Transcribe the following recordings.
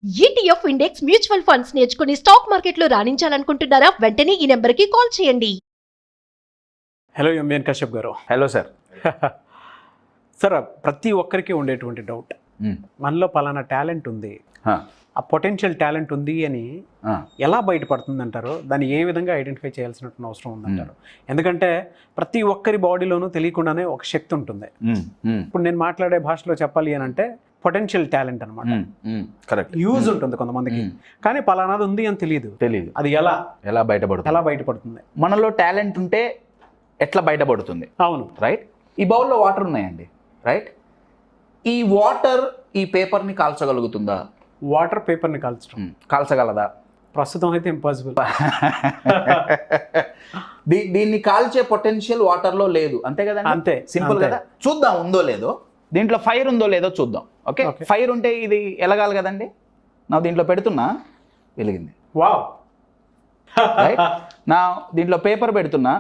ETF index mutual funds నేర్చుకుని stock మార్కెట్లో రాణించాలనుకుంటున్నారా? వెంటనే ఈ నెంబర్కి కాల్ చేయండి. హలో ఎంబీఎన్ కశ్యప్ గారు. Hello sir. సార్, ప్రతి ఒక్కరికి ఉండేటువంటి డౌట్, మనలో పలానా టాలెంట్ ఉంది, ఆ పొటెన్షియల్ టాలెంట్ ఉంది అని ఎలా బయటపడుతుంది అంటారు? దాన్ని ఏ విధంగా ఐడెంటిఫై చేయాల్సినటువంటి అవసరం ఉందంటారు? ఎందుకంటే ప్రతి ఒక్కరి బాడీలోనూ తెలియకుండానే ఒక శక్తి ఉంటుంది. ఇప్పుడు నేను మాట్లాడే భాషలో చెప్పాలి అని అంటే పొటెన్షియల్ టాలెంట్ అనమాట. కరెక్ట్. యూజ్ ఉంటుంది కొంతమందికి, కానీ పలానాది ఉంది అని తెలియదు. అది ఎలా బయటపడుతుంది? మనలో టాలెంట్ ఉంటే ఎట్లా బయటపడుతుంది? అవును, రైట్. ఈ బౌల్లో వాటర్ ఉన్నాయండి, రైట్. ఈ వాటర్ ఈ పేపర్ని కాల్చగలుగుతుందా? వాటర్ పేపర్ని కాల్చగలదా? ప్రస్తుతం అయితే ఇంపాసిబుల్. దీన్ని కాల్చే పొటెన్షియల్ వాటర్లో లేదు, అంతే కదండి? అంతే, సింపుల్ కదా. చూద్దాం ఉందో లేదో, దీంట్లో ఫైర్ ఉందో లేదో చూద్దాం. ఓకే, ఫైర్ ఉంటే ఇది ఎలగాలి కదండి. నా దీంట్లో పెడుతున్నా, వెలిగింది. వావ్. రైట్. నా దీంట్లో పేపర్ పెడుతున్నా,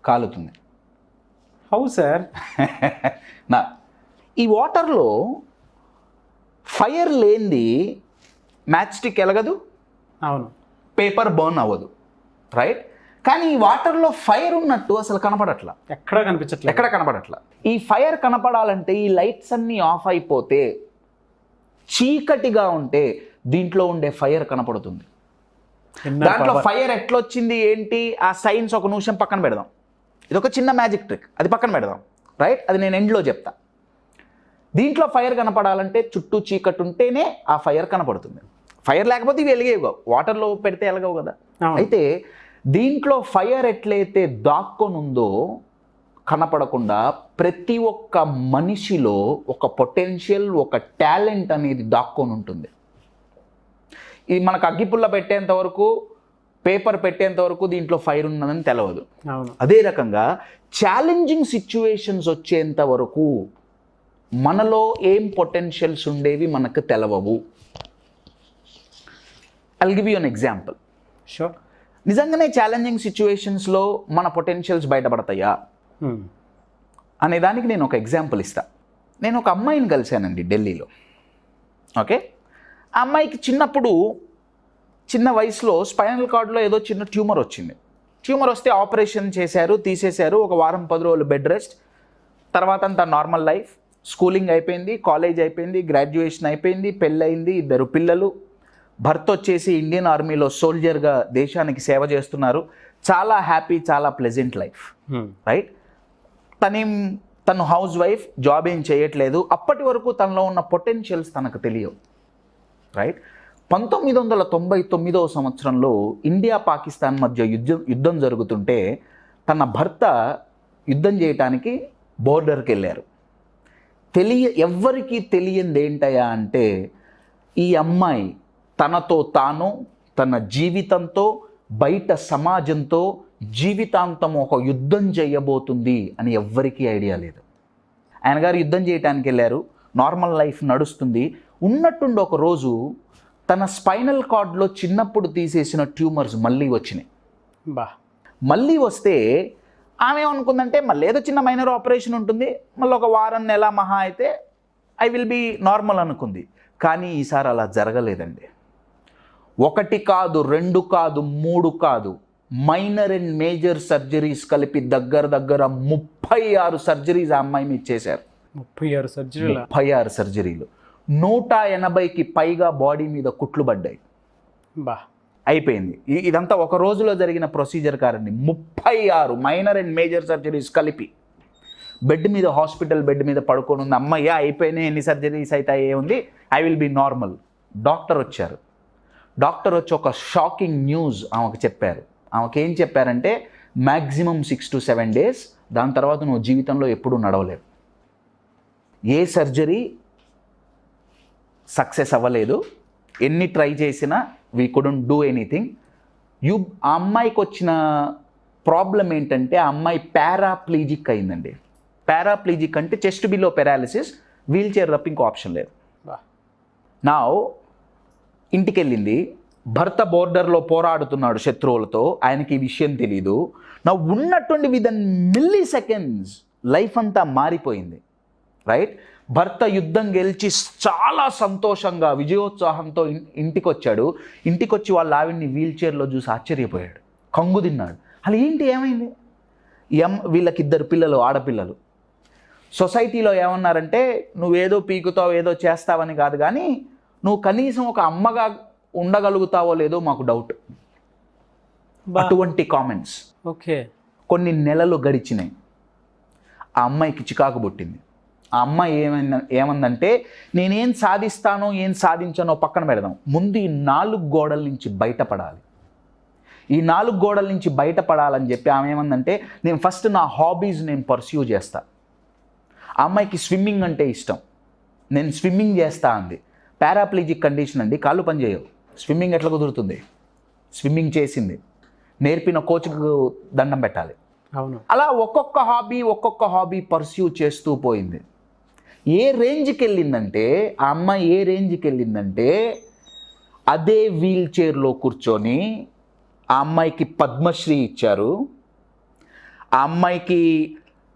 కాలుతుంది. How sir? నా ఈ వాటర్లో ఫైర్ లేనిది మ్యాచ్ స్టిక్ ఎలగదు, అవును, పేపర్ బర్న్ అవ్వదు, రైట్. కానీ ఈ వాటర్లో ఫైర్ ఉన్నట్టు అసలు కనపడట్లా, ఎక్కడ కనపడట్లా. ఈ ఫైర్ కనపడాలంటే ఈ లైట్స్ అన్నీ ఆఫ్ అయిపోతే, చీకటిగా ఉంటే దీంట్లో ఉండే ఫైర్ కనపడుతుంది. దాంట్లో ఫైర్ ఎట్లొచ్చింది ఏంటి ఆ సైన్స్ ఒక నిమిషం పక్కన పెడదాం. ఇది ఒక చిన్న మ్యాజిక్ ట్రిక్, అది పక్కన పెడదాం, రైట్. అది నేను ఎండ్లో చెప్తా. దీంట్లో ఫైర్ కనపడాలంటే చుట్టూ చీకటి ఉంటేనే ఆ ఫైర్ కనపడుతుంది. ఫైర్ లేకపోతే ఇవి వెలిగేవు, వాటర్లో పెడితే ఎలగవు కదా. అయితే దీంట్లో ఫైర్ ఎట్లయితే దాక్కొని ఉందో కనపడకుండా, ప్రతి ఒక్క మనిషిలో ఒక పొటెన్షియల్, ఒక టాలెంట్ అనేది దాక్కొని ఉంటుంది. ఇది మనకు అగ్గిపుల్ల పెట్టేంత వరకు, పేపర్ పెట్టేంత వరకు దీంట్లో ఫైర్ ఉన్నదని తెలవదు. అదే రకంగా ఛాలెంజింగ్ సిచ్యువేషన్స్ వచ్చేంత వరకు మనలో ఏం పొటెన్షియల్స్ ఉండేవి మనకు తెలవవు. I'll give you an example. Sure. నిజంగానే ఛాలెంజింగ్ సిచ్యువేషన్స్లో మన పొటెన్షియల్స్ బయటపడతాయా అనే దానికి నేను ఒక ఎగ్జాంపుల్ ఇస్తా. నేను ఒక అమ్మాయిని కలిశానండి ఢిల్లీలో. ఓకే, ఆ అమ్మాయికి చిన్న వయసులో స్పైనల్ కార్డ్లో ఏదో చిన్న ట్యూమర్ వచ్చింది. ట్యూమర్ వస్తే ఆపరేషన్ చేశారు, తీసేశారు. ఒక వారం 10 రోజులు బెడ్ రెస్ట్. తర్వాత అంతా నార్మల్ లైఫ్. స్కూలింగ్ అయిపోయింది, కాలేజ్ అయిపోయింది, గ్రాడ్యుయేషన్ అయిపోయింది, పెళ్ళయింది, 2 పిల్లలు. భర్త వచ్చేసి ఇండియన్ ఆర్మీలో సోల్జర్గా దేశానికి సేవ చేస్తున్నారు. చాలా హ్యాపీ, చాలా ప్లెజెంట్ లైఫ్, రైట్. తను హౌస్ వైఫ్, జాబ్ ఏం చేయట్లేదు. అప్పటి వరకు తనలో ఉన్న పొటెన్షియల్స్ తనకు తెలియవు, రైట్. 1999వ సంవత్సరంలో ఇండియా పాకిస్తాన్ మధ్య యుద్ధం జరుగుతుంటే తన భర్త యుద్ధం చేయటానికి బోర్డర్కి వెళ్ళారు. ఎవ్వరికీ తెలియంది ఏంటయా అంటే, ఈ అమ్మాయి తనతో తాను, తన జీవితంతో, బయట సమాజంతో జీవితాంతం ఒక యుద్ధం చేయబోతుంది అని ఎవ్వరికీ ఐడియా లేదు. ఆయన గారు యుద్ధం చేయటానికి వెళ్ళారు. నార్మల్ లైఫ్ నడుస్తుంది. ఉన్నట్టుండి ఒక రోజు తన స్పైనల్ కార్డ్లో చిన్నప్పుడు తీసేసిన ట్యూమర్స్ మళ్ళీ వచ్చినాయి. మళ్ళీ వస్తే ఆమె ఏమనుకుందంటే, మళ్ళీ ఏదో చిన్న మైనర్ ఆపరేషన్ ఉంటుంది, మళ్ళీ ఒక వారం నెల మహా అయితే ఐ విల్ బీ నార్మల్ అనుకుంది. కానీ ఈసారి అలా జరగలేదండి. 1 కాదు, 2 కాదు, 3 కాదు, మైనర్ అండ్ మేజర్ సర్జరీస్ కలిపి దగ్గర 36 సర్జరీస్ ఆ అమ్మాయి మీద చేశారు. 36 సర్జరీలు. 180కి పైగా బాడీ మీద కుట్లు పడ్డాయి. అయిపోయింది. ఇదంతా ఒక రోజులో జరిగిన ప్రొసీజర్ కారండి. 36 మైనర్ అండ్ మేజర్ సర్జరీస్ కలిపి బెడ్ మీద, హాస్పిటల్ బెడ్ మీద పడుకొని ఉంది. అమ్మయ్య అయిపోయినాయి, ఎన్ని సర్జరీస్ అయితే ఉంది, I will be normal. Doctor వచ్చి ఒక షాకింగ్ న్యూస్ ఆమెకు చెప్పారు. ఆమెకి ఏం చెప్పారంటే, మ్యాక్సిమం 6 to 7 days, దాని తర్వాత నువ్వు జీవితంలో ఎప్పుడూ నడవలేవు. ఏ సర్జరీ సక్సెస్ అవ్వలేదు, ఎన్ని ట్రై చేసినా వీ కుడెంట్ డూ ఎనీథింగ్. ఆ అమ్మాయికి వచ్చిన ప్రాబ్లం ఏంటంటే, ఆ అమ్మాయి పారాప్లీజిక్ అయిందండి. పారాప్లీజిక్ అంటే chest below paralysis, wheelchair తప్ప ఇంకో ఆప్షన్ లేదు. నా ఇంటికి వెళ్ళింది. భర్త బోర్డర్లో పోరాడుతున్నాడు శత్రువులతో, ఆయనకి ఈ విషయం తెలీదు. నా ఉన్నటువంటి విదిన్ మిల్లీ సెకండ్స్ లైఫ్ అంతా మారిపోయింది, రైట్. భర్త యుద్ధం గెలిచి చాలా సంతోషంగా విజయోత్సాహంతో ఇంటికి వచ్చాడు. ఇంటికి వచ్చి వాళ్ళ ఆవిడ్ని వీల్ చైర్లో చూసి ఆశ్చర్యపోయాడు, కంగు తిన్నాడు. అలా ఏంటి, ఏమైంది? వీళ్ళకి 2 పిల్లలు, ఆడపిల్లలు. సొసైటీలో ఏమన్నారంటే నువ్వేదో పీకుతావు ఏదో చేస్తావని కాదు, కానీ నువ్వు కనీసం ఒక అమ్మగా ఉండగలుగుతావో లేదో మాకు డౌట్. అటువంటి కామెంట్స్. ఓకే. కొన్ని నెలలు గడిచినాయి. ఆ అమ్మాయికి చికాకు పుట్టింది. ఆ అమ్మాయి ఏమందంటే నేనేం సాధిస్తానో ఏం సాధించానో పక్కన పెడదాం, ముందు ఈ 4 గోడల నుంచి బయటపడాలి. ఈ 4 గోడల నుంచి బయటపడాలని చెప్పి ఆమె ఏమందంటే నేను ఫస్ట్ నా హాబీస్ నేను పర్స్యూ చేస్తా. ఆ అమ్మాయికి స్విమ్మింగ్ అంటే ఇష్టం. నేను స్విమ్మింగ్ చేస్తా అంది. పారాప్లీజిక్ కండిషన్ అండి, కాళ్ళు పనిచేయవు. స్విమ్మింగ్ ఎట్లా కుదురుతుంది? స్విమ్మింగ్ చేసింది. నేర్పిన కోచ్కు దండం పెట్టాలి. అవును. అలా ఒక్కొక్క హాబీ పర్స్యూ చేస్తూ పోయింది. ఏ రేంజ్కి వెళ్ళిందంటే ఆ అమ్మాయి అదే వీల్ చైర్లో కూర్చొని ఆ అమ్మాయికి పద్మశ్రీ ఇచ్చారు. ఆ అమ్మాయికి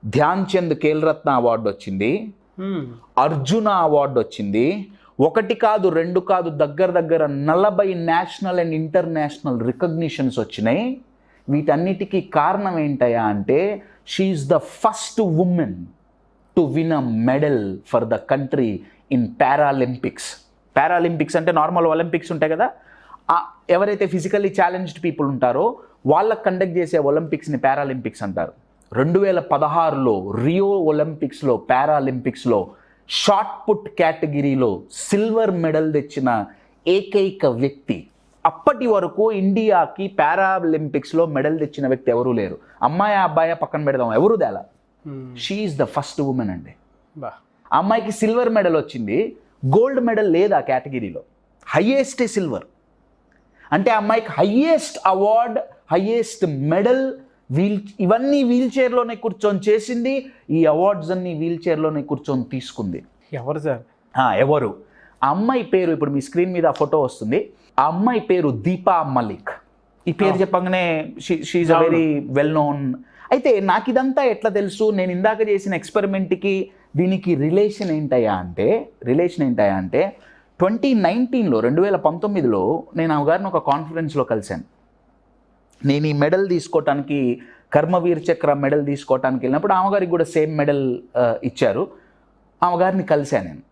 ధ్యాన్ చంద్ ఖేల్రత్న అవార్డు వచ్చింది, అర్జున అవార్డు వచ్చింది. 1 కాదు 2 కాదు, దగ్గర 40 నేషనల్ అండ్ ఇంటర్నేషనల్ రికగ్నిషన్స్ వచ్చినాయి. వీటన్నిటికీ కారణం ఏంటయ్యా అంటే she's the first women to win a medal for the country in Paralympics. Paralympics అంటే నార్మల్ ఒలింపిక్స్ ఉంటాయి కదా, ఎవరైతే ఫిజికల్లీ ఛాలెంజ్డ్ పీపుల్ ఉంటారో వాళ్ళకి కండక్ట్ చేసే ఒలింపిక్స్ని పారాలింపిక్స్ అంటారు. 2016లో రియో ఒలింపిక్స్లో పారాలింపిక్స్లో షార్ట్ పుట్ కేటగిరీలో సిల్వర్ మెడల్ తెచ్చిన ఏకైక వ్యక్తి. అప్పటి వరకు ఇండియాకి పారాలింపిక్స్లో మెడల్ తెచ్చిన వ్యక్తి ఎవరూ లేరు. అమ్మాయి అబ్బాయి పక్కన పెడదాం, ఎవరు తేలా. షీఈస్ ద ఫస్ట్ ఉమెన్ అండి. అమ్మాయికి సిల్వర్ మెడల్ వచ్చింది, గోల్డ్ మెడల్ లేదు ఆ కేటగిరీలో. హైయెస్ట్ సిల్వర్ అంటే అమ్మాయికి హైయెస్ట్ అవార్డ్, హైయెస్ట్ మెడల్. ఇవన్నీ వీల్ చైర్లోనే కూర్చొని చేసింది. ఈ అవార్డ్స్ అన్ని వీల్ చైర్లోనే కూర్చొని తీసుకుంది. ఎవరు సార్? ఎవరు? ఆ అమ్మాయి పేరు ఇప్పుడు మీ స్క్రీన్ మీద ఫోటో వస్తుంది. ఆ అమ్మాయి పేరు దీపా మలిక్. ఈ పేరు చెప్పగానే she's a very well known. అయితే నాకు ఇదంతా ఎట్లా తెలుసు? నేను ఇందాక చేసిన ఎక్స్పెరిమెంట్కి దీనికి రిలేషన్ ఏంటయ్యా అంటే 2019లో నేను ఆ గారిని ఒక కాన్ఫరెన్స్లో కలిశాను. నేను ఈ మెడల్ తీసుకోవటానికి, కర్మవీర్ చక్ర మెడల్ తీసుకోవటానికి వెళ్ళినప్పుడు ఆమెగారికి కూడా సేమ్ మెడల్ ఇచ్చారు. ఆమెగారిని కలిశాను నేను.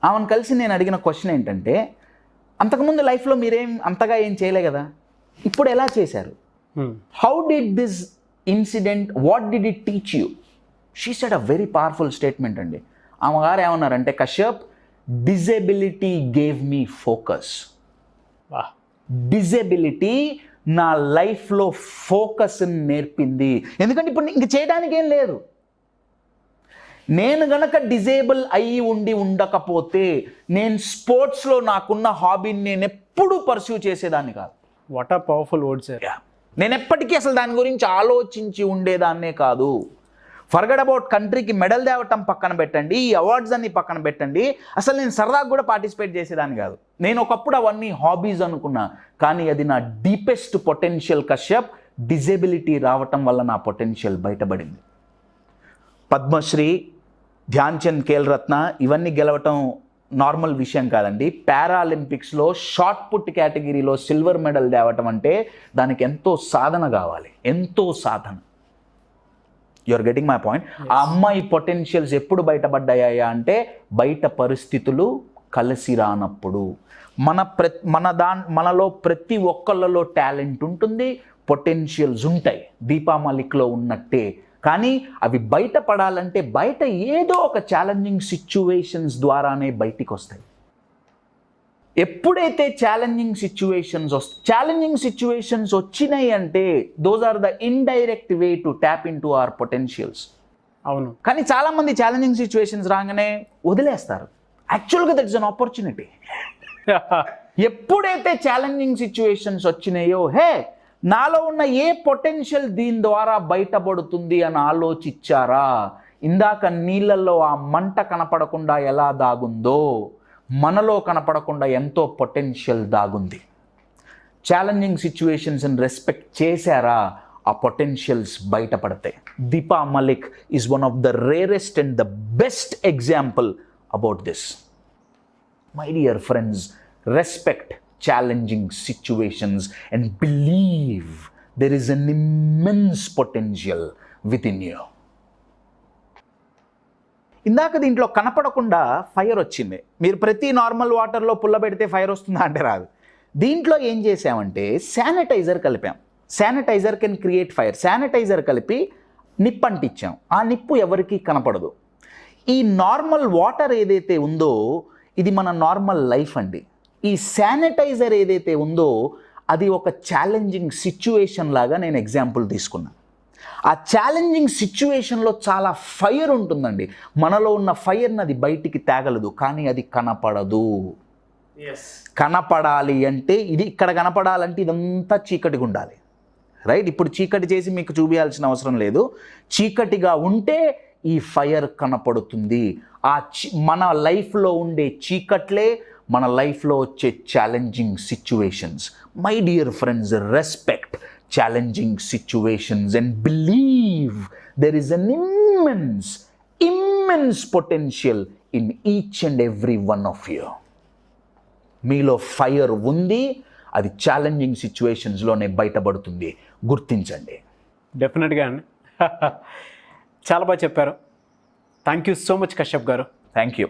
ఆమెను కలిసి నేను అడిగిన క్వశ్చన్ ఏంటంటే, అంతకుముందు లైఫ్లో మీరేం అంతగా ఏం చేయలే కదా, ఇప్పుడు ఎలా చేశారు? How did this incident, what did it teach you? She said a very powerful statement అండి. ఆమెగారు ఏమన్నారంటే, Kashyap, disability gave me focus. Disability నా లైఫ్లో ఫోకస్ నేర్పింది. ఎందుకంటే ఇప్పుడు ఇంక చేయడానికి ఏం లేదు. నేను గనక డిజేబుల్ అయ్యి ఉండకపోతే నేను స్పోర్ట్స్లో నాకున్న హాబీని నేను ఎప్పుడూ పర్స్యూ చేసేదాన్ని కాదు. వాట్ ఆ పవర్ఫుల్ వర్డ్ సార్. నేను ఎప్పటికీ అసలు దాని గురించి ఆలోచించి ఉండేదాన్నే కాదు. ఫర్గెట్ అబౌట్ కంట్రీకి మెడల్ తేవటం పక్కన పెట్టండి, ఈ అవార్డ్స్ అన్ని పక్కన పెట్టండి, అసలు నేను సరదాగా కూడా పార్టిసిపేట్ చేసేదాన్ని కాదు. నేను ఒకప్పుడు అవన్నీ హాబీస్ అనుకున్నా, కానీ అది నా డీపెస్ట్ పొటెన్షియల్. కశ్యప్, డిజేబిలిటీ రావటం వల్ల నా పొటెన్షియల్ బయటపడింది. పద్మశ్రీ, ధ్యాన్ చంద్ ఖేల్రత్న ఇవన్నీ గెలవటం నార్మల్ విషయం కాదండి. పారాలింపిక్స్లో షార్ట్ పుట్ కేటగిరీలో సిల్వర్ మెడల్ తేవటం అంటే దానికి ఎంతో సాధన కావాలి, ఎంతో సాధన. You're getting my point. ఆ అమ్మాయి పొటెన్షియల్స్ ఎప్పుడు బయటపడ్డాయా అంటే బయట పరిస్థితులు కలిసి రానప్పుడు. మనలో ప్రతి ఒక్కళ్ళలో టాలెంట్ ఉంటుంది, పొటెన్షియల్స్ ఉంటాయి, దీపా మలిక్లో ఉన్నట్టే. కానీ అవి బయటపడాలంటే బయట ఏదో ఒక ఛాలెంజింగ్ సిచ్యువేషన్స్ ద్వారానే బయటికి వస్తాయి. ఎప్పుడైతే ఛాలెంజింగ్ సిచ్యువేషన్స్ వచ్చినాయి అంటే those are the indirect way to tap into our potentials. అవును. కానీ చాలామంది ఛాలెంజింగ్ సిచ్యువేషన్స్ రాగానే వదిలేస్తారు. యాక్చువల్గా దట్ ఇస్ అన్ ఆపర్చునిటీ. ఎప్పుడైతే ఛాలెంజింగ్ సిచ్యువేషన్స్ వచ్చినాయో, హే నాలో ఉన్న ఏ పొటెన్షియల్ దీని ద్వారా బయటపడుతుంది అని ఆలోచించారా? ఇందాక నీళ్ళల్లో ఆ మంట కనపడకుండా ఎలా దాగుందో మనలో కనపడకుండా ఎంతో పొటెన్షియల్ దాగుంది. ఛాలెంజింగ్ సిచ్యువేషన్స్ని రెస్పెక్ట్ చేశారా? ఆ పొటెన్షియల్స్ బయటపడతాయి. Deepa Malik is one of the rarest and the best example about this. My dear friends, respect challenging situations and believe there is an immense potential with in you. ఇందాక దీంట్లో కనపడకుండా fire వచ్చింది. మీరు ప్రతి normal వాటర్లో పుల్ల పెడితే ఫైర్ వస్తుందా అంటే రాదు. దీంట్లో ఏం చేసామంటే శానిటైజర్ కలిపాం. Sanitiser can create fire. Sanitiser కలిపి నిప్పు అంటించాం. ఆ నిప్పు ఎవరికీ కనపడదు. ఈ నార్మల్ వాటర్ ఏదైతే ఉందో ఇది మన నార్మల్ లైఫ్ అండి. ఈ శానిటైజర్ ఏదైతే ఉందో అది ఒక ఛాలెంజింగ్ సిచ్యువేషన్ లాగా నేను ఎగ్జాంపుల్ తీసుకున్నాను. ఆ ఛాలెంజింగ్ సిచ్యువేషన్లో చాలా ఫైర్ ఉంటుందండి. మనలో ఉన్న ఫైర్ని అది బయటికి తేగలదు, కానీ అది కనపడదు. కనపడాలి అంటే ఇది ఇక్కడ కనపడాలంటే ఇదంతా చీకటిగా ఉండాలి, రైట్? ఇప్పుడు చీకటి చేసి మీకు చూపించాల్సిన అవసరం లేదు. చీకటిగా ఉంటే ఈ ఫైర్ కనపడుతుంది. మన లైఫ్లో ఉండే చీకట్లే మన లైఫ్లో వచ్చే challenging situations. My dear friends, respect challenging situations and believe there is an immense potential in each and every one of you. మీలో ఫైర్ ఉంది, అది ఛాలెంజింగ్ సిచ్యువేషన్స్లోనే బయటపడుతుంది. గుర్తించండి. డెఫినెట్గా అండి. చాలా బాగా చెప్పారు. Thank you so much Kashyap గారు. Thank you.